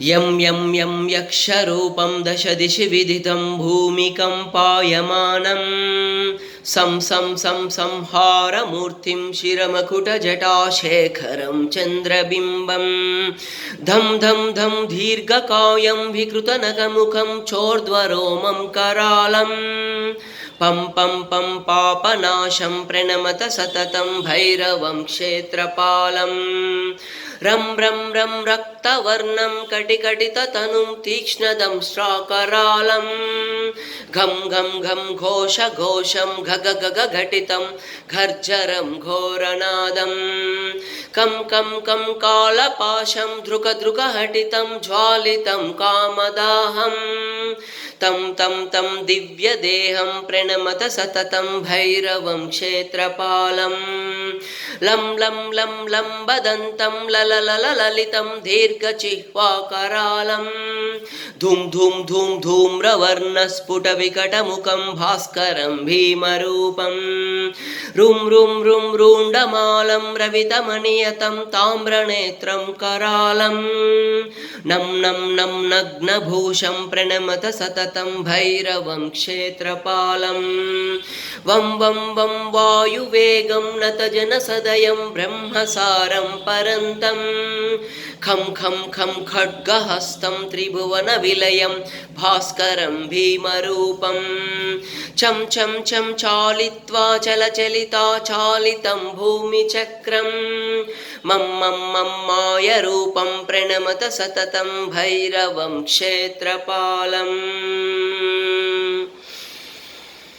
यं यं यं यक्षरूपं दशदिशि विदितं भूमिकम्पायमानं सं सं सं संहारमूर्तिं शिरमकुटजटाशेखरं चन्द्रबिम्बं धं धं धं दीर्घकायं विकृतनखमुखं चोर्ध्वरोमं करालं पं पं पं पापनाशं प्रणमत सततं भैरवं क्षेत्रपालं रं रं रं रक्तवर्णं कटिकटिततनुं तीक्ष्णदंष्ट्राकरालं घं घं घं घोषघोषं घग गग घटितं घर्जरं घोरनादं कं कं कं कालपाशं धृक धृकहटितं ज्वालितं कामदाहं तं तं तं दिव्यदेहं प्रणमत सततं भैरवं क्षेत्रपालं लं लं लं लम्बदन्तं ललितं दीर्घजिह्वाकरालं धूं धूं धूं धूम्रवर्णस्फुटविकटमुखं भास्करं भीमरूपं रुं रुं रुं रुण्डमालं रवितमनियतं ताम्रनेत्रं करालं नं नं नं नग्नभूषं प्रणमत सततं भैरवं क्षेत्रपालं वं वं वं वायुवेगं नतजनसदयं ब्रह्मसारं परन्तं खं खं खं खड्गहस्तं त्रिभुवनविलयं भास्करं भीमरूपं चं चं चं चालित्वा चलचलिता चालितं भूमिचक्रं मं मं मं मायरूपं प्रणमत सततं भैरवं क्षेत्रपालम्।